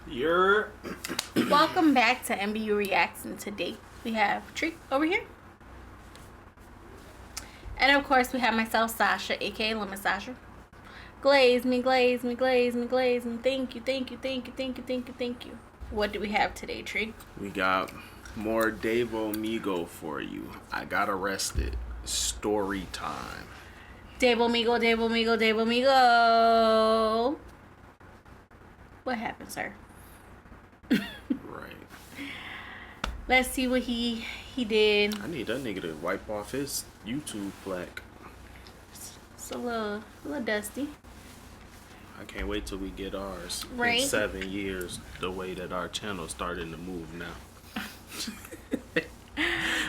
You're Welcome back to MBU Reacts, and today we have Treat over here. And of course we have myself, Sasha, aka Lemon Sasha. Glaze me, glaze me, glaze me, glaze me. Thank you, thank you, thank you, thank you, thank you, thank you. What do we have today, Treat? We got more Davo Migo for you. I got arrested. Story time. Davo Migo, Davo Migo, Davo Migo. What happened, sir? Right. Let's see what he did. I need that nigga to wipe off his YouTube plaque. It's a little dusty. I can't wait till we get ours. Right. In 7 years, the way that our channel's starting to move now.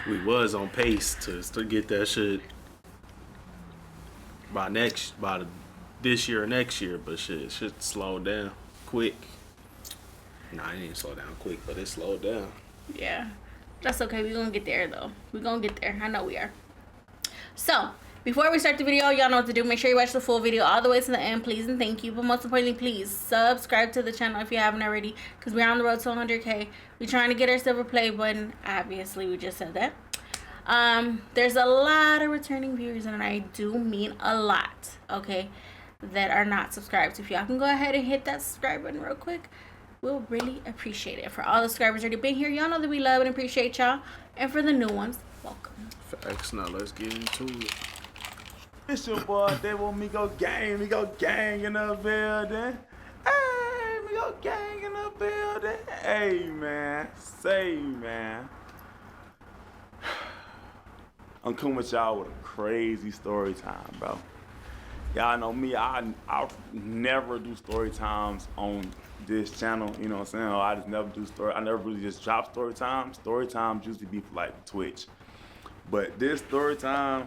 We was on pace to get that shit by this year or next year, but shit slowed down quick. Nah, it didn't slow down quick, but it slowed down. Yeah, that's okay. We're gonna get there though. We're gonna get there. I know we are. So before we start the video, y'all know what to do. Make sure you watch the full video all the way to the end, please, and thank you. But most importantly, please subscribe to the channel if you haven't already, because we're on the road to 100K. We're trying to get our silver play button. Obviously, we just said that. There's a lot of returning viewers, and I do mean a lot, okay, that are not subscribed. So if y'all can go ahead and hit that subscribe button real quick, we'll really appreciate it. For all the subscribers already been here, y'all know that we love and appreciate y'all. And for the new ones, welcome. Facts. Now let's get into it. It's your boy, Davo Migo gang. We go gang in the building. Hey, we go gang in the building. Hey, man. Say, man. I'm coming with y'all with a crazy story time, bro. Y'all know me, I never do story times on this channel, you know what I'm saying? I just never do I never really just drop story times. Story times usually be for like Twitch. But this story time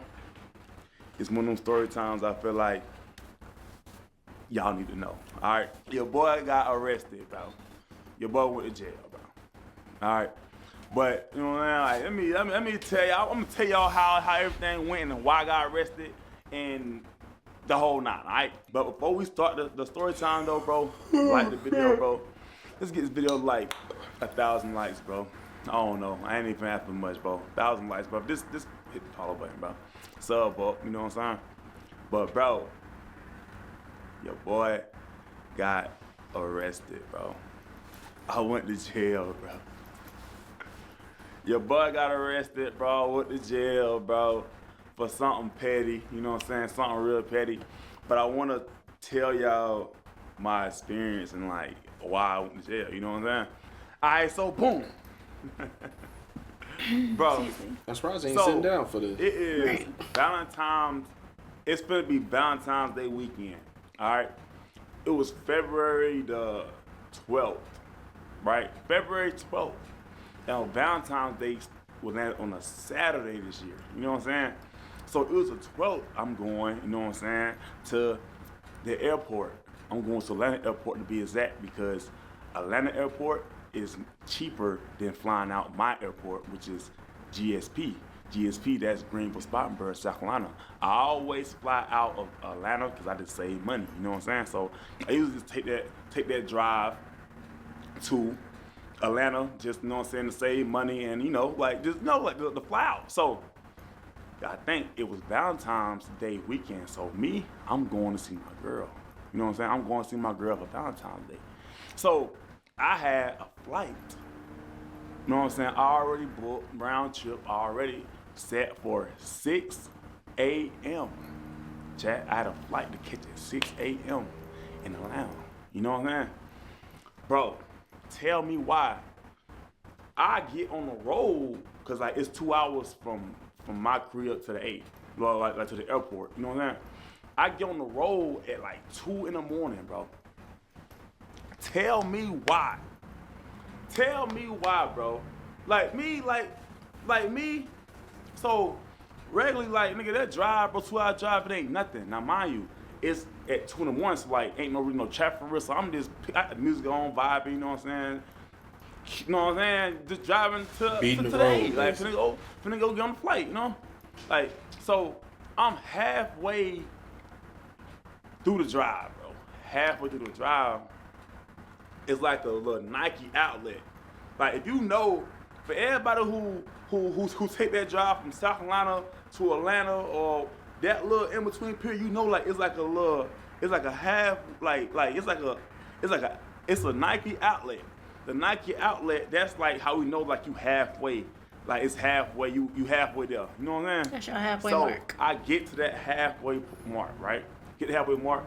is one of them story times I feel like y'all need to know. All right, your boy got arrested, bro. Your boy went to jail, bro. All right, but you know what I'm saying? Like, let me tell y'all. I'm gonna tell y'all how everything went and why I got arrested and the whole nine. All right, but before we start the story time though, bro, like the video, bro. Let's get this video like 1,000 likes, bro. I don't know. I ain't even asking much, bro. 1,000 likes, bro. This hit the follow button, bro. Sub, bro. You know what I'm saying? But, bro, your boy got arrested, bro. I went to jail, bro. Your boy got arrested, bro. Went to jail, bro, for something petty. You know what I'm saying? Something real petty. But I want to tell y'all my experience and, like, why I went to jail. You know what I'm saying? All right, so boom. Bro, I'm surprised I ain't sitting down for this. It is Valentine's. It's gonna be Valentine's Day weekend. All right. It was February the 12th, right? February 12th. Now Valentine's Day was on a Saturday this year. You know what I'm saying? So it was the 12th. I'm going. You know what I'm saying? To the airport. I'm going to Atlanta Airport to be exact because Atlanta Airport is cheaper than flying out my airport, which is GSP. GSP, that's Greenville, Spartanburg, South Carolina. I always fly out of Atlanta because I just save money. You know what I'm saying? So I usually just take that drive to Atlanta, just, you know what I'm saying, to save money and, you know, like, just, you know, like the fly out. So I think it was Valentine's Day weekend. So me, I'm going to see my girl. You know what I'm saying? I'm going to see my girl for Valentine's Day. So I had a flight. You know what I'm saying? I already booked round trip, already set for 6 a.m. Chat, I had a flight to catch at 6 a.m. in Atlanta. You know what I'm saying? Bro, tell me why. I get on the road, because like it's 2 hours from my crib to the 8, like to the airport. You know what I'm saying? I get on the road at like 2 in the morning, bro. Tell me why. Tell me why, bro. Like me. So regularly, like, nigga, that drive, bro, 2 hour drive, it ain't nothing. Now, mind you, it's at 2 in the morning, so like, ain't no traffic for real. So I'm just got the music on, vibing, you know what I'm saying? You know what I'm saying? Just driving to today. Like, finna go get on the flight, you know? Like, so I'm halfway. through the drive, bro. Halfway through the drive, is like a little Nike outlet. Like if you know, for everybody who take that drive from South Carolina to Atlanta or that little in between period, you know, like it's like a half, it's a Nike outlet. The Nike outlet, that's like how we know like you halfway. Like it's halfway, you halfway there. You know what I'm saying? That's your halfway mark. So I get to that halfway mark, right? Get the halfway mark.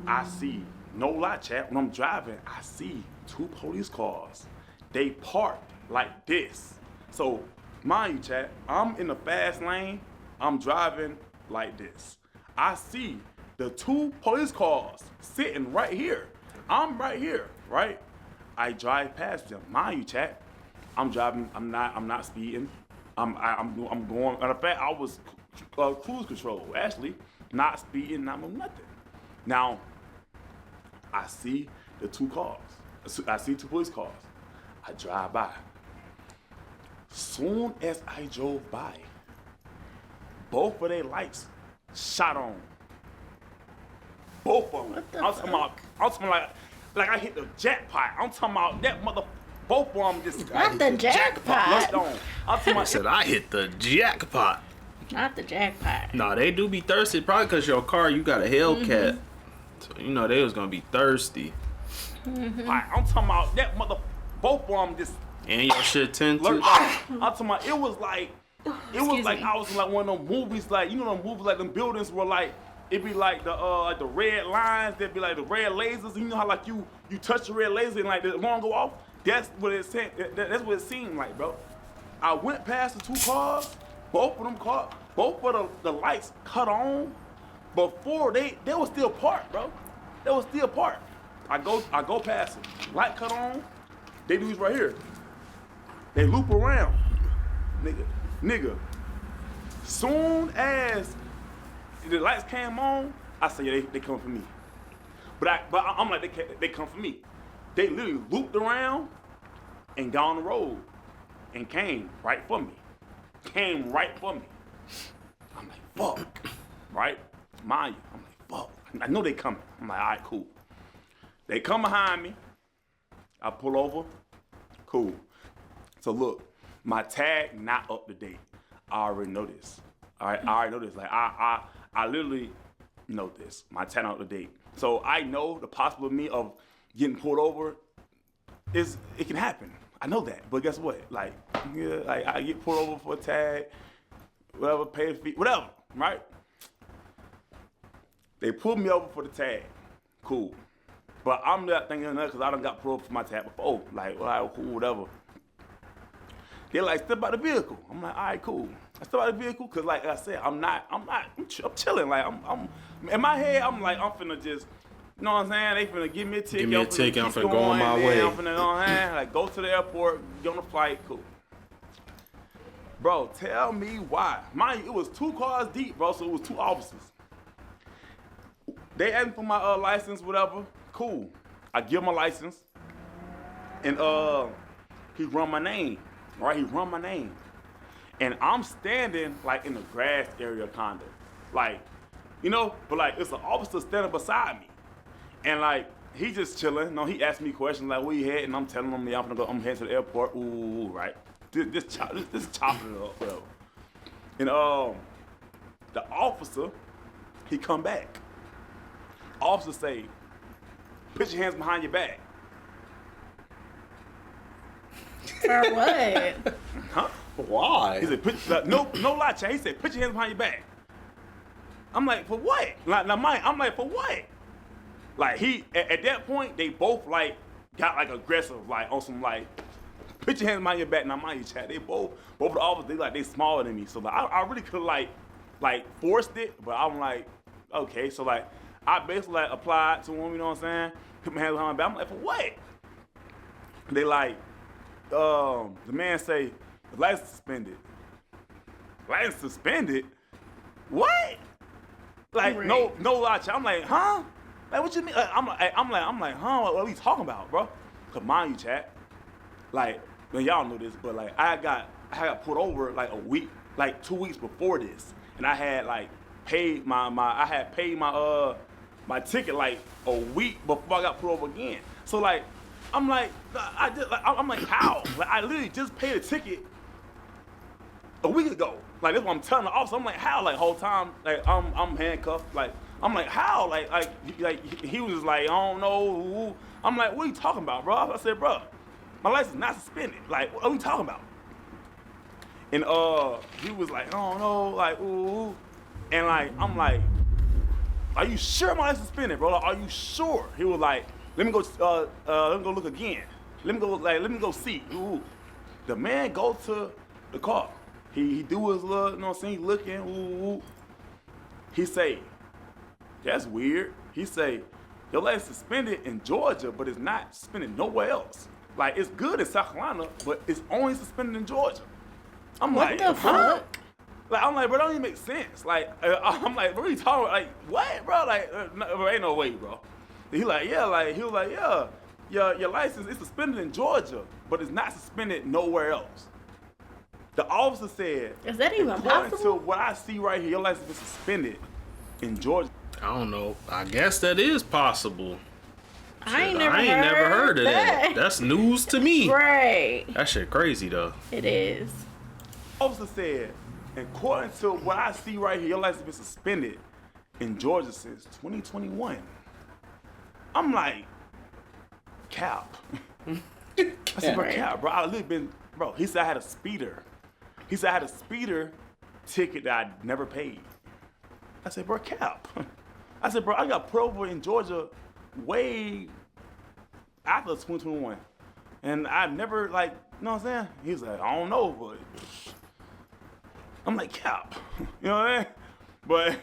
I see, no lie, chat, when I'm driving, I see 2 police cars. They parked like this. So, mind you, chat, I'm in the fast lane, I'm driving like this. I see the 2 police cars sitting right here. I'm right here, right? I drive past them. Mind you, chat, I'm driving, I'm not speeding. I'm going, matter of fact, I was cruise control, actually, not speeding, not doing nothing. Now, I see the 2 cars. I see 2 police cars. I drive by. Soon as I drove by, both of their lights shot on. Both of them. What the I'm talking like I hit the jackpot. I'm talking about that mother. Both of them just. Not the jackpot. On. I'm talking I about. said I hit the jackpot. Not the jackpot. Nah, they do be thirsty, probably because your car, you got a Hellcat. So, you know, they was going to be thirsty. Like, I'm talking about that mother. Both of them just. And your shit tinted. I'm talking about, it was like Excuse me. I was in like one of them movies, like, you know them movies like them buildings where like, it'd be like the red lines, there'd be like the red lasers, you know how like you touch the red laser and like the alarm go off? That's what it seemed, that's what it seemed like, bro. I went past the 2 cars, both of the lights cut on before they were still parked, bro. They were still parked. I go past them, light cut on, they do this right here. They loop around, nigga. Soon as the lights came on, I said, yeah, they come for me. But I'm like, they come for me. They literally looped around and down the road and came right for me. I'm like, fuck, right? Mind you, I'm like, fuck. I know they coming. I'm like, all right, cool. They come behind me. I pull over. Cool. So look, my tag not up to date. I already know this. All right, I already know this. Like I literally know this. My tag not up to date. So I know the possibility of getting pulled over it can happen. I know that. But guess what? Like, yeah, like I get pulled over for a tag, whatever, pay the fee, whatever, right? They pulled me over for the tag. Cool. But I'm not thinking of that because I done got pulled over for my tag before. Like, all right, cool, whatever. They're like, step out the vehicle. I'm like, all right, cool. I step out the vehicle because, like I said, I'm chilling. Like, I'm in my head, I'm like, I'm finna just, you know what I'm saying? They finna give me a ticket. Give me a ticket, I'm finna go on my way. I'm finna, you know what I'm saying? Like, go to the airport, get on the flight, cool. Bro, tell me why. Mind you, it was 2 cars deep, bro, so it was 2 officers. They asked for my license, whatever. Cool. I give him my license, and he run my name. Right, he run my name, and I'm standing like in the grass area, kinda, like, you know, but like it's an officer standing beside me, and like he just chilling. No, he asked me questions like, "Where you heading?" And I'm telling him, "Yeah, I'm heading to the airport." Ooh, right. This chopping it up, whatever. And the officer, he come back. Officer say, "Put your hands behind your back." For what? Huh? Why? He said, no lie, Chad. He said, put your hands behind your back. I'm like, for what? Like, I'm like, for what? Like, he, at that point, they both, like, got, like, aggressive, like, on some, like, put your hands behind your back. Now, mind you, Chad, they both of the officers, they smaller than me. So, like, I really could, like, forced it, but I'm like, okay. So, like, I basically, like, applied to him, you know what I'm saying? Put my hands behind my back. I'm like, for what? They, like, the man say, the license suspended. License suspended? What? Like, Right. no lie, I'm like, huh? Like, what you mean? I'm like, huh? What are we talking about, bro? Cause mind you, chat. Like, well, y'all know this, but like, I got pulled over like a week, like 2 weeks before this, and I had like paid my ticket like a week before I got pulled over again. So like, I'm like, I'm like, how? Like, I literally just paid a ticket a week ago. Like, that's what I'm telling the officer. I'm like, how? Like, whole time, like, I'm handcuffed. Like, I'm like, how? Like he was just like, I don't know. I'm like, what are you talking about, bro? I said, bro, my license is not suspended. Like, what are we talking about? And he was like, I don't know, like, ooh. And like, I'm like, are you sure my license is suspended, bro? Like, are you sure? He was like, let me go look again. Let me go see. Ooh. The man go to the car. He do his little, you know what I'm saying? He looking, ooh. He say, that's weird. He say, your license suspended in Georgia, but it's not suspended nowhere else. Like, it's good in South Carolina, but it's only suspended in Georgia. I'm What like, the fuck? Like, I'm like, bro, that don't even make sense. Like, I'm like, bro, you talking about? Like, what, bro? Like, no, ain't no way, bro. He like, yeah, like, he was like, yeah, your license is suspended in Georgia, but it's not suspended nowhere else. The officer said, is that even according possible? to what I see right here, your license is suspended in Georgia. I don't know. I guess that is possible. I ain't Shit, never heard of that. That's news to me. Right. That shit crazy though. It is. The officer said, according to what I see right here, your license has been suspended in Georgia since 2021. I'm like, cap. I said, bro, cap, bro. I literally been, bro. He said I had a speeder. He said I had a speeder ticket that I never paid. I said, bro, cap. I said, bro, I got pulled over in Georgia way after 2021. And I never, like, you know what I'm saying? He's like, I don't know, but I'm like, cap. You know what I mean? But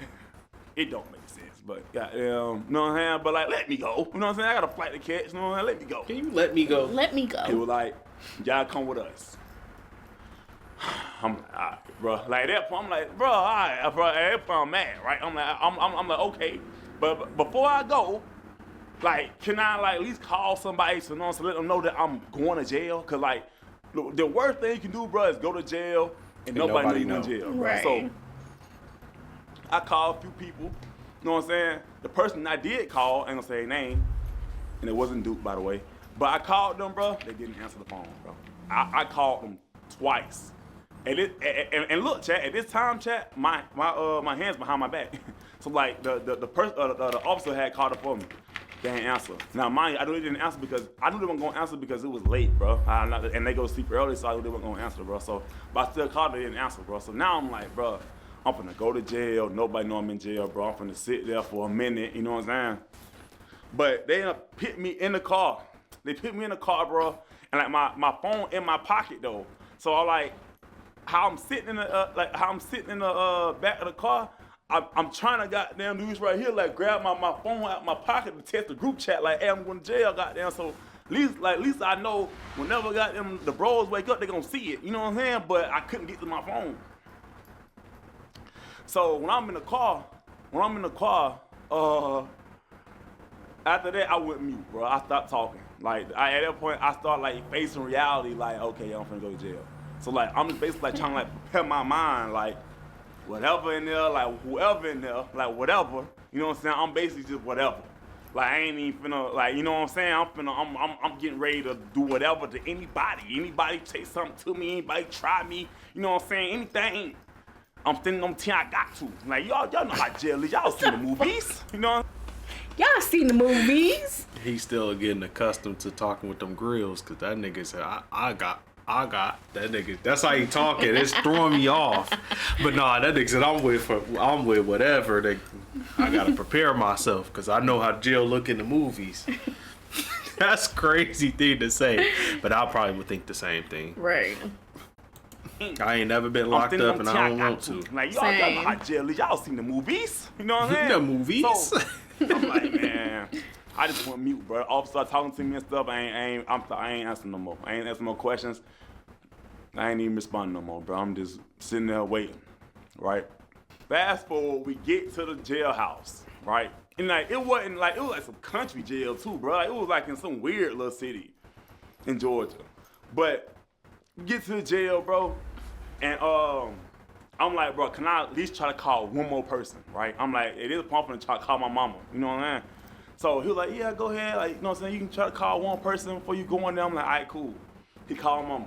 it don't make sense. But goddamn, you know what I'm saying? But like, let me go. You know what I'm saying? I got a flight to catch. You know what I'm saying? Let me go. Can you let me go? Let me He go. was like, y'all come with us. I'm like, all right, bro. Like at that point, I'm like, bro, all right, bro. At that point, I'm mad, right? I'm like, okay. But before I go, like, can I like at least call somebody to know, so let them know that I'm going to jail? Cause like, the worst thing you can do, bro, is go to jail and nobody know you're in jail, bro. Right. So I called a few people. You know what I'm saying? The person I did call, ain't gonna say their name, and it wasn't Duke, by the way. But I called them, bro. They didn't answer the phone, bro. I called them twice. And look, chat. At this time, chat, my hands behind my back. So like the officer had called up for me. They didn't answer. Now, mind you, I knew they didn't answer because I knew they weren't gonna answer because it was late, bro. And they go to sleep early, so I knew they weren't gonna answer, bro. So, but I still called. They didn't answer, bro. So now I'm like, bro, I'm finna go to jail. Nobody know I'm in jail, bro. I'm finna sit there for a minute. You know what I'm saying? But they put me in the car. They put me in the car, bro. And like my phone in my pocket though. So I like how I'm sitting in the back of the car. I'm trying to goddamn do this right here, like grab my phone out my pocket to test the group chat, like, hey, I'm going to jail, goddamn. So at least I know whenever goddamn the bros wake up, they gonna see it. You know what I'm saying? But I couldn't get to my phone. So when I'm in the car, after that I went mute, bro. I stopped talking. Like at that point, I started like facing reality, like, okay, I'm finna go to jail. So like I'm just basically like trying to like prepare my mind, like whatever in there, like whoever in there, like whatever. You know what I'm saying? I'm basically just whatever. Like I ain't even finna, like, you know what I'm saying? I'm getting ready to do whatever to anybody. Anybody say something to me, anybody try me, you know what I'm saying? Anything. I'm standing on 10, I got to. Like y'all know how jail is. Y'all seen the movies, you know? Y'all seen the movies? He's still getting accustomed to talking with them grills, cause that nigga said, I got that nigga. That's how he talking. It's throwing me off. But nah, that nigga said I'm with whatever. I gotta prepare myself because I know how jail look in the movies. That's crazy thing to say, but I probably would think the same thing. Right. I ain't never been locked up and I don't want to. Like y'all know how jail is. Y'all seen the movies. You know what I'm saying? The movies. So, I'm like, man, I just went mute, bro. Officer started talking to me and stuff. I ain't answering no more. I ain't answering no questions. I ain't even responding no more, bro. I'm just sitting there waiting, right? Fast forward, we get to the jailhouse, right? And like it was like some country jail too, bro. Like, it was like in some weird little city in Georgia. But we get to the jail, bro, and I'm like, bro, can I at least try to call one more person, right? I'm like, it is pumping to try to call my mama, you know what I'm saying? So he was like, yeah, go ahead. Like, you know what I'm saying? You can try to call one person before you go in there. I'm like, all right, cool. He called mama.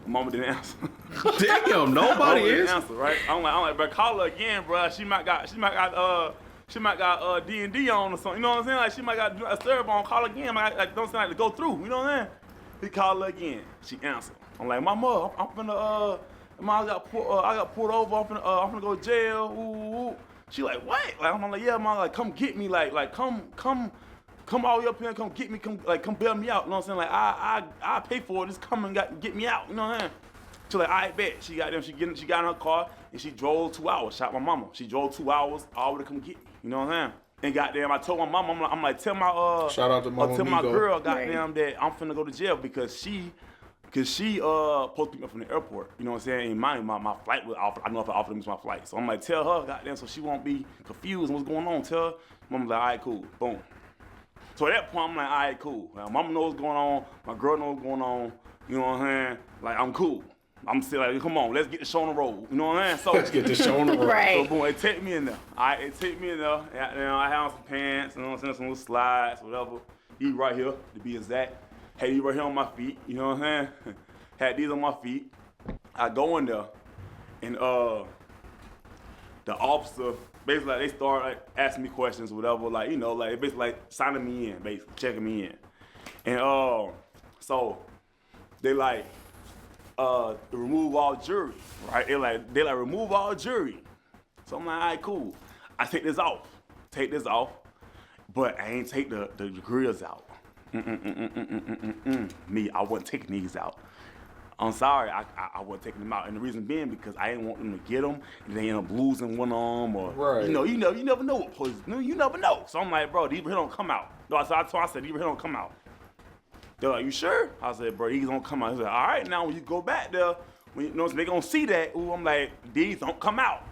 Mama didn't answer. Damn, nobody didn't is. answer, right? I'm like, bro, call her again, bro. She might got D&D on or something. You know what I'm saying? Like, she might got a serve on. Call again. Like, don't sound like to go through. You know what I'm saying? He called her again. She answered. I'm like, mama, I'm finna I got pulled over. I'm finna go to jail. Ooh. She like, what? Like, I'm like, yeah, mom. Like, come get me. Like, come all the way up here and come get me. Come bail me out. You know what I'm saying? Like, I pay for it. Just come and get me out. You know what I'm saying? She like, I bet. She got in her car and she drove 2 hours. Shot my mama. She drove 2 hours all to come get me. You know what I'm saying? And goddamn, I told my mama, I'm like, tell my shout out to Mama tell my Migo. girl, goddamn, that I'm finna go to jail because she supposed to pick me up from the airport. You know what I'm saying? And my flight was offered. I know if I offered to miss my flight. So I'm like, tell her, goddamn, so she won't be confused on what's going on. Tell her. Mama's like, all right, cool. Boom. So at that point, I'm like, all right, cool. Well, mama knows what's going on. My girl knows what's going on. You know what I'm saying? Like, I'm cool. I'm still like, come on, let's get the show on the road. You know what I'm saying? So Let's get the show on the road. Right. So boom, it take me in there. It take me in there. I had on some pants, you know what I'm saying, some little slides, whatever. He right here, to be exact. Had these right here on my feet, you know what I'm saying? Had these on my feet. I go in there, and the officer, basically, like, they start like asking me questions, whatever, like, you know, like basically like signing me in, basically, checking me in. And so they like remove all jury, right? They like remove all jury. So I'm like, all right, cool. I take this off, but I ain't take the grills out. Me, I wasn't taking these out. I'm sorry, I wasn't taking them out, and the reason being because I didn't want them to get them, and they end up losing one arm, or right. you never know what poison. You never know. So I'm like, bro, these here don't come out. No, I said these here don't come out. They're like, you sure? I said, bro, these don't come out. He said, all right, now when you go back there, they gonna see that. Ooh, I'm like, these don't come out.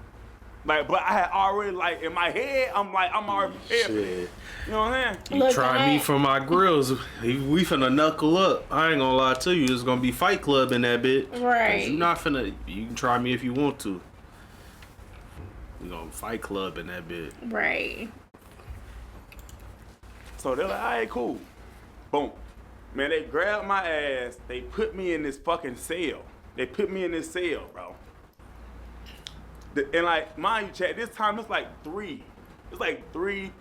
Like, but I had already, like, in my head, I'm already prepared for it. You know what I'm saying? You try me for my grills. We finna knuckle up. I ain't gonna lie to you. It's gonna be Fight Club in that bit. Right. You not finna. You can try me if you want to. We gonna Fight Club in that bit. Right. So they're like, all right, cool. Boom. Man, they grabbed my ass. They put me in this fucking cell. Bro. And like, mind you, Chad, this time it's like 3. It's like 3,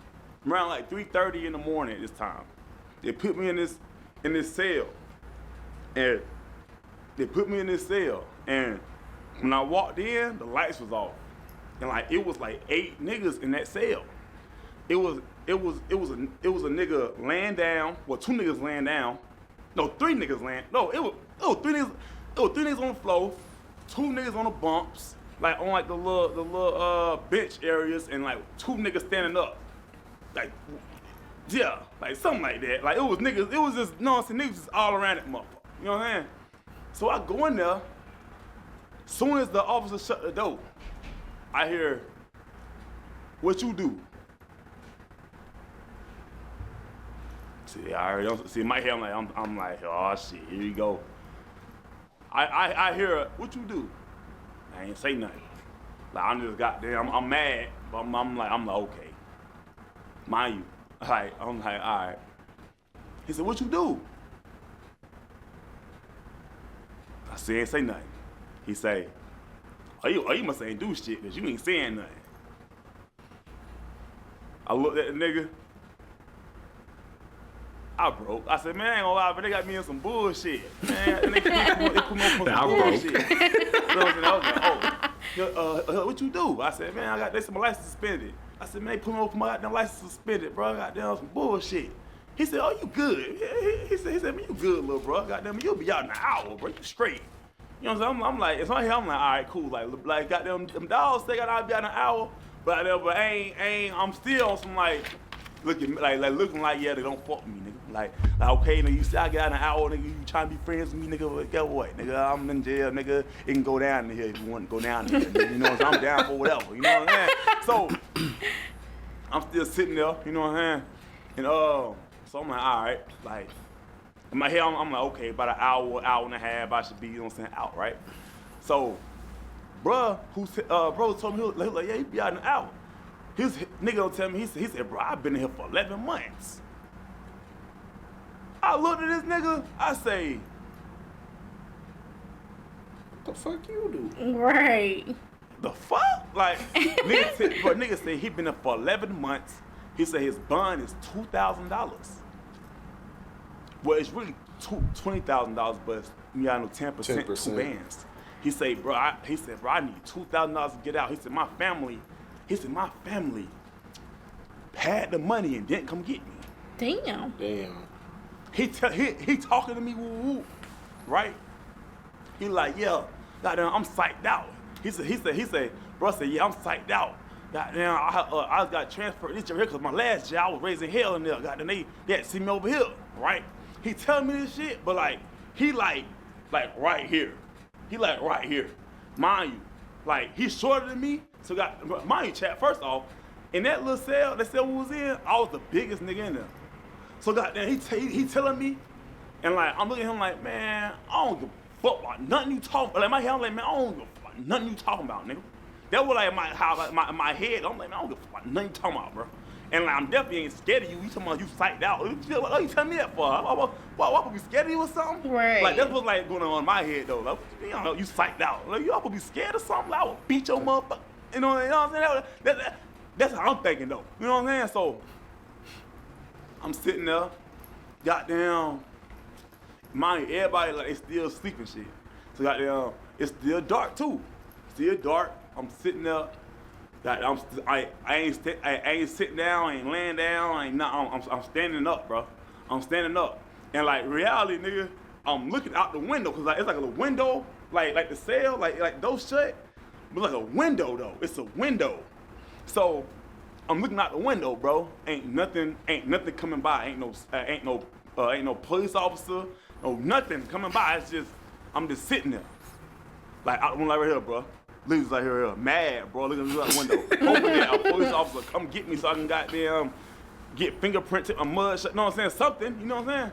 around like 3:30 in the morning this time. They put me in this cell. And when I walked in, the lights was off. And like, it was like 8 niggas in that cell. It was a nigga laying down. Well, 2 niggas laying down. No, 3 niggas laying. No, it was 3 niggas. It was 3 niggas on the floor, 2 niggas on the bumps, like on like the little bench areas, and like 2 niggas standing up. Like, yeah, like something like that. Like, it was niggas. It was just, you know what I'm saying, niggas just all around that motherfucker. You know what I'm saying? So I go in there. Soon as the officer shut the door, I hear, "What you do?" See, I already don't see in my head. I'm like, oh shit, here you go. I hear, "What you do?" I ain't say nothing. Like, I'm just goddamn, I'm mad, but I'm like, okay. Mind you, like, I'm like, all right. He said, "What you do?" I said, ain't say nothing. He say, you must ain't do shit, cause you ain't saying nothing. I looked at the nigga. I broke. I said, man, I ain't gonna lie, but they got me in some bullshit. Man, and they put me on some bullshit. So I was like, what you do? I said, man, they said my license suspended. I said, man, they put me over my goddamn license suspended, bro. I got down some bullshit. He said, oh, you good. He said, man, you good, little bro. Goddamn, you'll be out in an hour, bro. You straight. You know what I'm saying? I'm like, it's right here. I'm like, all right, cool. Like goddamn, them dogs say I'll be out in an hour, but I'm still on some like, looking like yeah, they don't fuck with me, nigga. Like okay, nigga, you say I get out in an hour, nigga, you trying to be friends with me, nigga, but guess what, nigga, I'm in jail, nigga, it can go down in here if you want to go down in here, nigga, you know what I'm saying? I'm down for whatever, you know what I'm saying? So, I'm still sitting there, you know what I'm saying? And so I'm like, all right, like, in my head, I'm like, okay, about an hour and a half, I should be, you know what I'm saying, out, right? So, bro told me, he was like, yeah, you be out in an hour. His nigga don't tell me, he said, bro, I've been in here for 11 months. I looked at this nigga, I say, What the fuck you do? Right. the fuck? Like, nigga said he been there for 11 months. He said his bond is $2,000. Well, it's really $20,000, but it's, you gotta know 10%, 10%. 2 bands. He said, bro, I need $2,000 to get out. He said, my family had the money and didn't come get me. Damn. Damn. He talking to me, woo, right? He like, yeah, goddamn, I'm psyched out. He said, bro, said, yeah, I'm psyched out. Goddamn, I got transferred this year because my last year I was raising hell in there. Goddamn, they had to see me over here, right? He telling me this shit, but like, he like right here. He like right here. Mind you, like, he's shorter than me. So mind you, chat, first off, in that little cell, that cell we was in, I was the biggest nigga in there. So goddamn, he telling me, and like, I'm looking at him like, man, I don't give a fuck about nothing you talking about. Like, my head, I'm like, man, I don't give a fuck about nothing you talking about, nigga. That was like my head. I'm like, man, I don't give a fuck about nothing you talking about, bro. And like, I'm definitely ain't scared of you. You talking about you psyched out. What you telling me that for? What would be scared of you or something? Right. Like, that's what's like going on in my head though. Like, you know, you psyched out. Like, you all be scared of something? Like, I would beat your motherfucker. You know what I'm saying? That's how I'm thinking though. You know what I'm saying? So I'm sitting there, goddamn, mind you, everybody like they still sleeping shit. So goddamn, it's still dark too. Still dark. I'm sitting there. I ain't sitting down, I ain't laying down, I ain't nothing. I'm standing up, bro. I'm standing up. And like reality, nigga, I'm looking out the window because like it's like a little window, like the cell, like those shut, but like a window though. It's a window. So I'm looking out the window, bro. Ain't nothing coming by. Ain't no police officer, no nothing coming by. It's just I'm just sitting there, like out the window right here, bro. Ladies like here, mad, bro. Look at the window. Hoping that a police officer come get me so I can goddamn get fingerprints in my mud. You know what I'm saying? Something. You know what I'm saying?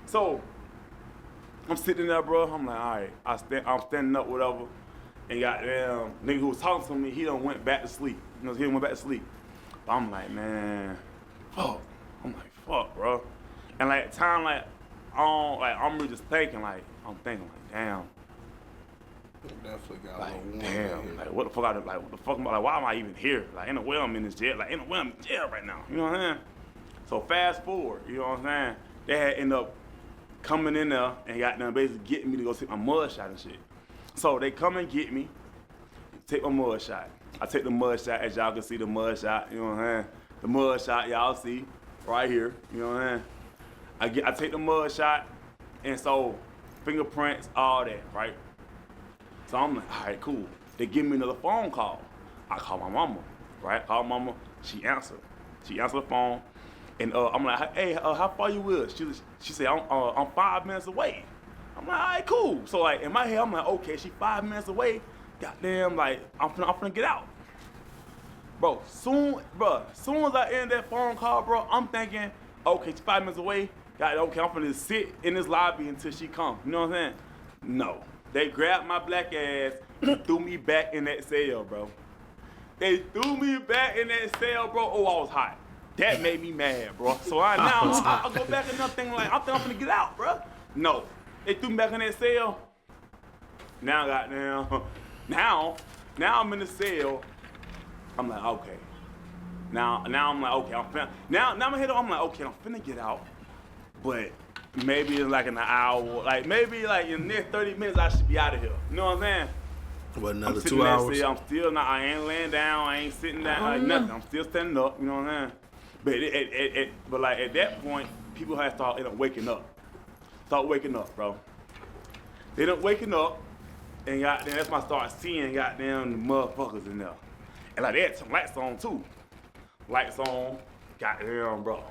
So I'm sitting there, bro. I'm like, all right. I'm standing up, whatever. And goddamn nigga who was talking to me, he done went back to sleep. You know, he went back to sleep. But I'm like, man, fuck. I'm like, fuck, bro. And like time, I'm really just thinking, damn. Definitely got Like, a little damn, like what the fuck like why am I even here? Like, ain't no way I'm in this jail. Like, ain't no way I'm in jail right now. You know what I'm saying? So fast forward, you know what I'm saying? They had ended up coming in there and got them basically getting me to go take my mud shot and shit. So they come and get me, take my mud shot. I take the mud shot, as y'all can see the mud shot, you know what I'm saying? The mud shot, y'all see right here, you know what I'm saying? I take the mud shot, and so fingerprints, all that, right? So I'm like, all right, cool. They give me another phone call. I call my mama, right? Call mama. She answered. She answered the phone, and I'm like, hey, how far you is? She said, I'm 5 minutes away. I'm like, all right, cool. So like in my head, I'm like, okay, she 5 minutes away. Goddamn, like I'm finna get out, bro. Soon as I end that phone call, bro, I'm thinking, okay, she's 5 minutes away. Okay, I'm finna sit in this lobby until she come. You know what I'm saying? No. They grabbed my black ass and threw me back in that cell, bro. They threw me back in that cell, bro. Oh, I was hot. That made me mad, bro. So I go back and nothing like, I think I'm gonna get out, bro. No. They threw me back in that cell. Now, goddamn. Now I'm in the cell. I'm like, okay. Now I'm like, okay, I'm finna. Now in my head, I'm like, okay, I'm finna get out. But maybe it's like in an hour, like maybe like in the next 30 minutes I should be out of here. You know what I'm saying? What, another I'm 2 hours? I'm still not. I ain't laying down. I ain't sitting down. Like nothing. I'm still standing up. You know what I'm saying? But like at that point, people have to start waking up. Start waking up, bro. They done waking up, and goddamn, that's when I start seeing goddamn the motherfuckers in there. And like they had some lights on too. Lights on, goddamn, bro.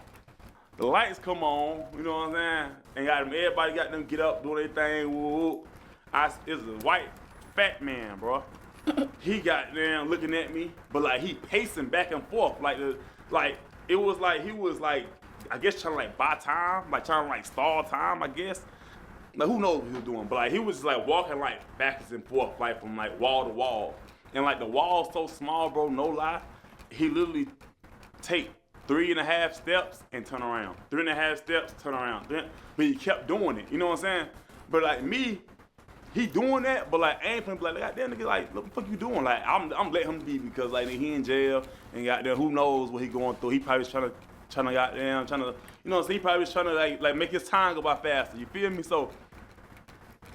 The lights come on, you know what I'm saying? And everybody got them get up, do their thing, woo. It's a white fat man, bro. He got down looking at me, but like he pacing back and forth, like it was like he was like, I guess trying to like buy time, like trying to like stall time, I guess. Like who knows what he was doing, but like he was like walking like backwards and forth, like from like wall to wall, and like the wall's so small, bro, no lie. he literally take 3.5 steps and turn around. 3.5 steps, turn around. But he kept doing it. You know what I'm saying? But like me, he doing that, but like I ain't finna be like, goddamn nigga, like, what the fuck you doing? Like I'm letting him be because like he in jail and goddamn who knows what he going through. He probably was trying to goddamn, you know, so he probably was trying to like make his time go by faster. You feel me? So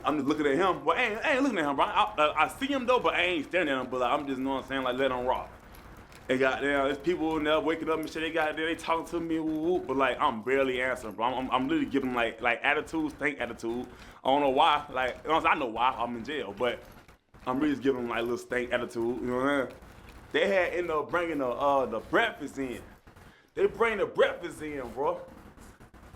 I'm just looking at him. Well, I ain't looking at him, bro. I see him though, but I ain't staring at him. But like, I'm just, you know what I'm saying, like let him rock. And goddamn, there's people in there waking up and shit. They talking to me, but like I'm barely answering, bro. I'm literally giving them like attitudes, stink attitude. I don't know why. Like, you know, I know why I'm in jail, but I'm really just giving them like little stink attitude. You know what I'm saying? They had ended up bringing the breakfast in. They bring the breakfast in, bro.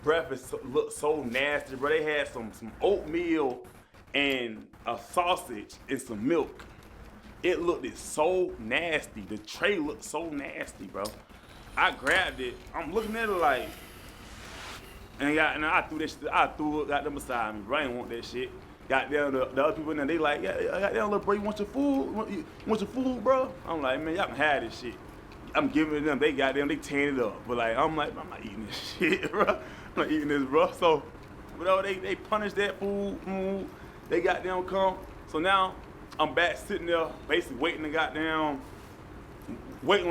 Breakfast looked so nasty, bro. They had some oatmeal and a sausage and some milk. It looked so nasty. The tray looked so nasty, bro. I grabbed it. I'm looking at it like, and I threw that shit. I threw it, got them beside me, bro. I didn't want that shit. Got down the other people in there. They like, yeah, I got down, little bro. You want your food? You want your food, bro? I'm like, man, y'all can have this shit. I'm giving it to them. They got them. They tearing it up. But like, I'm like, I'm not eating this shit, bro. I'm not eating this, bro. So, whatever they punished that food. They got them come. So now I'm back sitting there, basically waiting on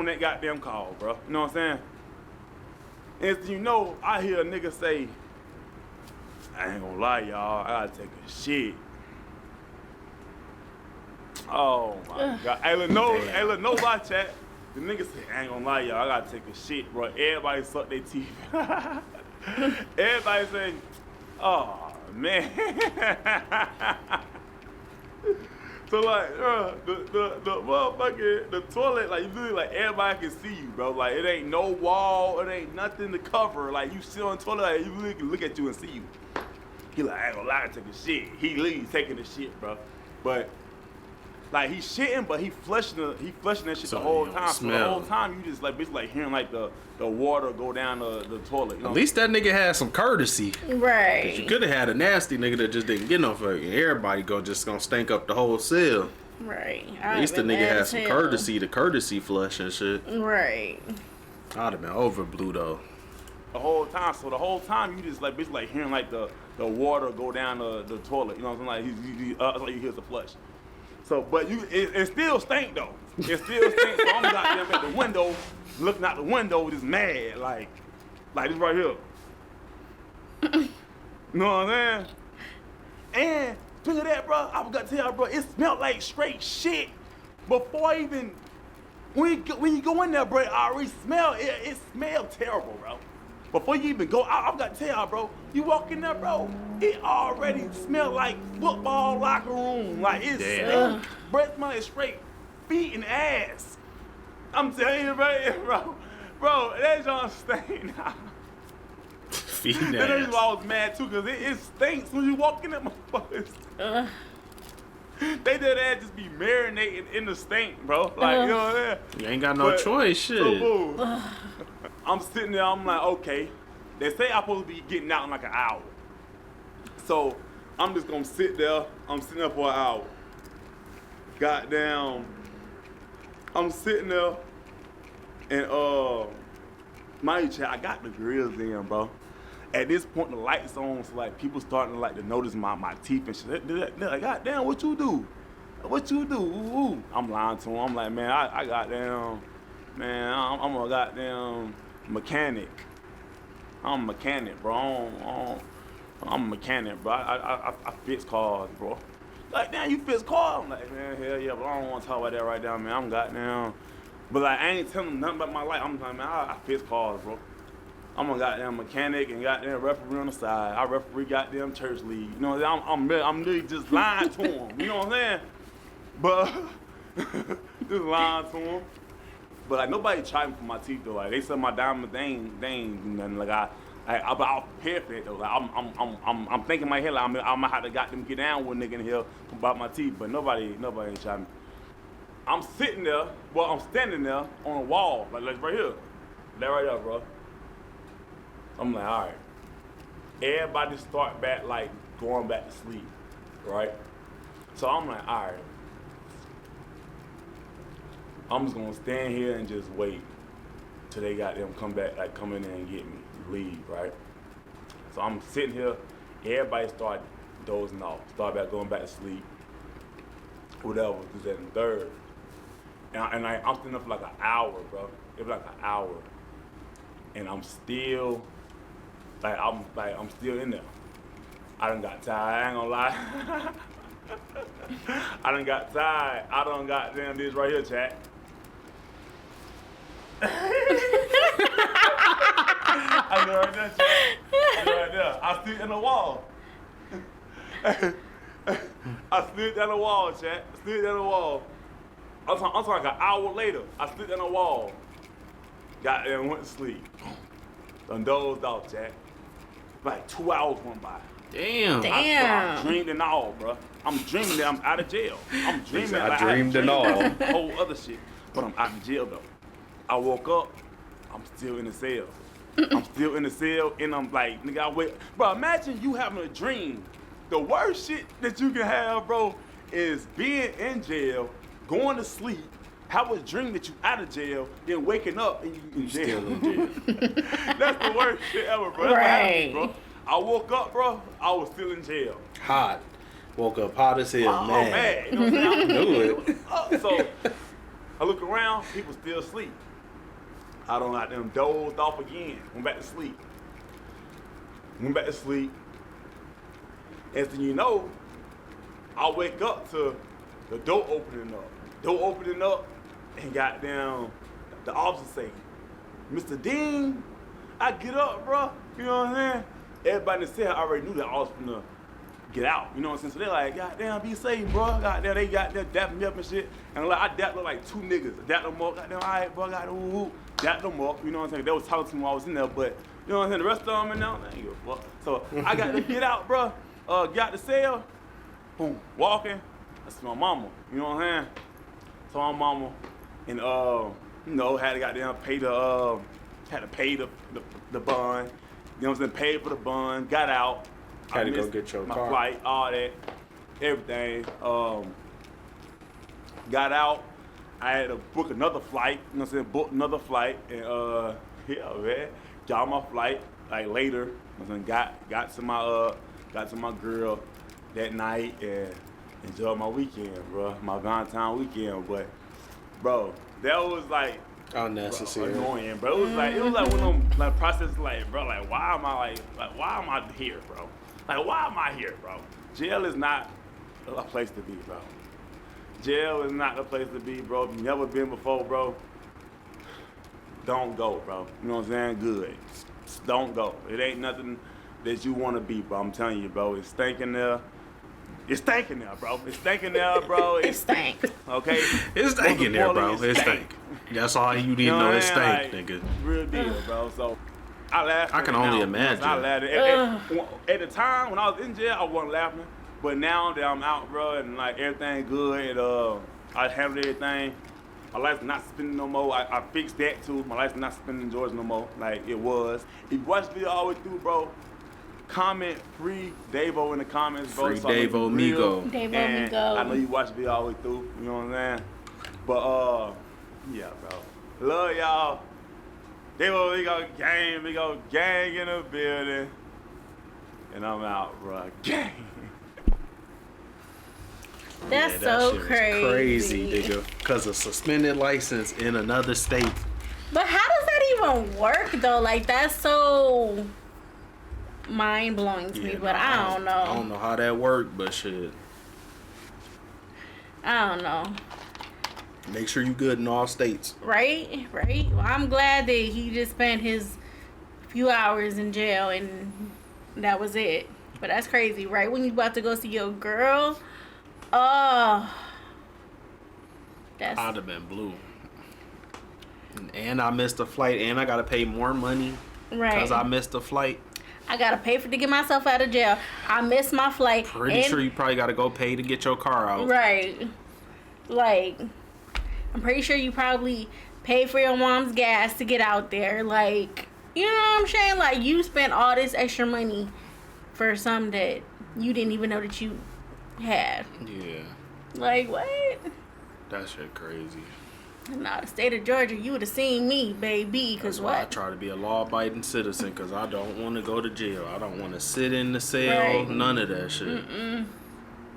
that goddamn call, bro. You know what I'm saying? And you know, I hear a nigga say, I ain't gonna lie, y'all, I gotta take a shit. Oh my God. Hey, look, no lie, chat. The nigga say, I ain't gonna lie, y'all, I gotta take a shit, bro. Everybody suck their teeth. Everybody say, oh man. So like, the motherfucking, the toilet, like you literally, like everybody can see you, bro. Like it ain't no wall, it ain't nothing to cover. Like you sit on the toilet, like you literally can look at you and see you. He like, I ain't gonna lie, I take a shit. He literally taking the shit, bro. But like he shitting, but he flushing that shit So the whole you time. So the smell. whole time you just like basically like hearing like the water go down the toilet. You know? At least that nigga had some courtesy. Right. You could have had a nasty nigga that just didn't get no fucking. Everybody just gonna stink up the whole cell. Right. At least the nigga had some courtesy, the courtesy flush and shit. Right. I'd have been over blue though. The whole time. So the whole time you just like basically like hearing like the water go down the toilet. You know what I'm saying? Like like you hear the flush. So, but it still stink though. It still stink. So I'm goddamn at the window, looking out the window, just mad, like this right here. You know what I'm saying? And speaking of that, bro, I forgot to tell y'all, bro, it smelled like straight shit before I even. When you go in there, bro, I already smell it. It smelled terrible, bro. Before you even go, I got to tell y'all, bro, you walk in there, bro, it already smelled like football locker room. Like, it smelled, bro, it smelled like straight feet and ass. I'm telling you, bro, that don't stink now. Feet and That's ass. why I was mad, too, because it stinks when you walk in there, motherfuckers. They did that just be marinating in the stink, bro. Like, you know what I'm saying? You ain't got no choice, shit. So, boom. I'm sitting there, I'm like, okay. They say I'm supposed to be getting out in like an hour. So, I'm just gonna sit there. I'm sitting there for an hour. Goddamn. I'm sitting there, and, mind you, I got the grills in, bro. At this point, the lights on, so like people starting to like to notice my teeth and shit. They're like, goddamn, what you do? What you do? Ooh. I'm lying to them. I'm like, man, I goddamn, man, I'm a goddamn mechanic. I'm a mechanic, bro. I'm a mechanic, bro. I fix cars, bro. Like, damn, you fix cars? I'm like, man, hell yeah, but I don't want to talk about that right now, man. I'm goddamn. But like, I ain't telling them nothing about my life. I'm like, man, I fix cars, bro. I'm a goddamn mechanic and goddamn referee on the side. I referee goddamn church league. You know, I'm really just lying to them. You know what I'm saying? But just lying to them. But like nobody tried me for my teeth though. Like they said my diamonds, they ain't do nothing. Like I'll prepare for it though. Like I'm thinking in my head like I'm gonna have to got them get down with a nigga in here about my teeth. But nobody ain't tried me. I'm sitting there. Well, I'm standing there on a wall like right here. That right there, bro. I'm like, all right. Everybody start back like going back to sleep, right? So I'm like, all right. I'm just gonna stand here and just wait till they got them come back, like come in there and get me, leave, right? So I'm sitting here, everybody start dozing off, start back going back to sleep, whatever, this, that, and third. And I'm sitting up for like an hour, bro. It was like an hour. And I'm still, I'm still in there. I done got tired, I ain't gonna lie. I done got tired. I done got damn this right here, chat. I know right there, chat. I know right there. I stood in the wall. I stood down the wall, chat. I stood down the wall. I'm talking like an hour later. I stood down the wall. Got there and went to sleep. Done dozed off, chat. Like 2 hours went by. Damn. I dreamed and all, bro. I'm dreaming that I'm out of jail. I'm dreaming I like dreamed and all. Whole other shit, but I'm out of jail though. I woke up, I'm still in the cell. I'm still in the cell, and I'm like, nigga, I wait. Bro, imagine you having a dream. The worst shit that you can have, bro, is being in jail, going to sleep, have a dream that you out of jail, then waking up and you in jail. Still in jail. That's the worst shit ever, bro. That's what happened, bro. I woke up, bro, I was still in jail. Hot. Woke up hot as hell, I'm man. mad. You know what I'm saying? Knew it. So I look around, people still asleep. I don't let them dozed off again. Went back to sleep. Next thing you know, I wake up to the door opening up. And goddamn, the officer say, Mr. Dean, I get up, bro. You know what I'm saying? Everybody in the cell already knew that I was finna get out. You know what I'm saying? So they're like, goddamn, be safe, bro. Goddamn, they got there dapping me up and shit. And like, I dapped like 2 niggas. I dapped them up, goddamn, all right, bro, goddamn, woo-woo. Dapped them up, you know what I'm saying? They was talking to me while I was in there, but, you know what I'm saying? The rest of them in there, I ain't give a fuck. So I got to get out, bro. Got the cell, boom, walking. That's my mama, you know what I'm saying? So my mama, and, you know, had to goddamn pay the bond. You know what I'm saying? Paid for the bond, got out. Had to go get your my car. flight, all that, everything. Got out. I had to book another flight. You know what I'm saying? Booked another flight, and yeah, man, got my flight like later. You know what I'm saying? Got to my girl that night and enjoyed my weekend, bro. My Valentine weekend, but bro, that was like. Unnecessary. Bro, annoying, bro. It was like one of them like processes, like, bro, like why am I here, bro? Like why am I here, bro? Jail is not a place to be, bro. Jail is not a place to be, bro. If you've never been before, bro, don't go, bro. You know what I'm saying? Good. Just don't go. It ain't nothing that you want to be, bro. I'm telling you, bro. It's stinking there. It's stinking there, bro. It's stinking there, bro. It stank. Okay? It's stinking there, bro. It stank. That's all you need to know. It stank, nigga. Real deal, bro. So I laughed. I can only imagine. I laughed. At the time when I was in jail, I wasn't laughing. But now that I'm out, bro, and like everything good, and I handled everything. My life's not spending no more. I fixed that too. My life's not spending in Georgia no more, like it was. If you watch the video all the way through, bro, comment free Davo in the comments, bro. Free Davo Migo. Davo And Migo. I know you watch the video all the way through. You know what I'm saying? But yeah, bro. Love y'all. Davo Migo gang in the building, and I'm out, bro. Gang. That's Yeah, that so shit was crazy. nigga. Cause a suspended license in another state. But how does that even work though? Like that's so mind blowing to me. Yeah, But I don't know. I don't know how that worked, but shit. I don't know. Make sure you good in all states. Right? Well, I'm glad that he just spent his few hours in jail and that was it. But that's crazy, right? When you about to go see your girl, that's I'd have been blue. And I missed a flight, and I gotta pay more money right. because I missed a flight. I gotta pay to get myself out of jail. I missed my flight. Pretty sure you probably gotta go pay to get your car out. Right. Like, I'm pretty sure you probably paid for your mom's gas to get out there. Like, you know what I'm saying? Like, you spent all this extra money for something that you didn't even know that you had. Yeah. Like, what? That shit crazy. Nah, the state of Georgia, you would have seen me, baby. Cause That's why I what? try to be a law-abiding citizen, because I don't want to go to jail. I don't want to sit in the cell. Right. None of that shit.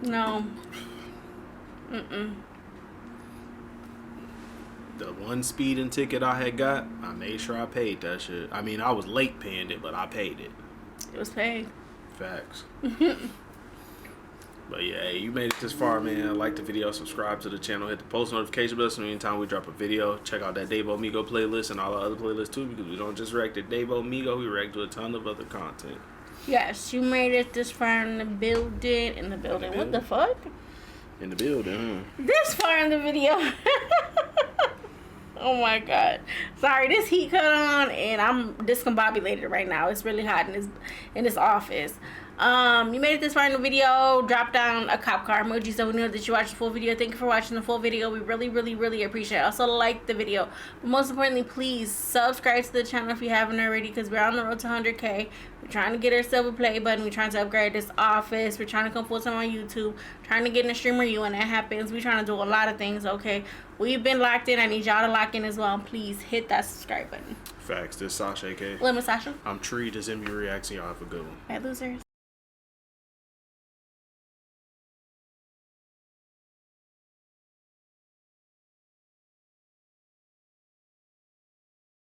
No. The one speeding ticket I had got, I made sure I paid that shit. I mean, I was late paying it, but I paid it. It was paid. Facts. But yeah, hey, you made it this far, man. Like the video, subscribe to the channel, hit the post notification bell so anytime we drop a video. Check out that Davo Migo playlist and all the other playlists too, because we don't just react to Davo Migo, we react to a ton of other content. Yes, you made it this far in the building. What the fuck? In the building, This far in the video. Oh my god. Sorry, this heat cut on and I'm discombobulated right now. It's really hot in this office. You made it this far in the video. Drop down a cop car emoji so we know that you watched the full video. Thank you for watching the full video. We really appreciate it. Also, like the video. But most importantly, please subscribe to the channel if you haven't already, because we're on the road to 100K. We're trying to get our silver play button. We're trying to upgrade this office. We're trying to come full time on YouTube. Trying to get in a streamer you when that happens. We're trying to do a lot of things, okay? We've been locked in. I need y'all to lock in as well. Please hit that subscribe button. Facts. This is Sasha, AK. Lemon Sasha. I'm Tree. This MU Reaction. Y'all have a good one. Bye, losers.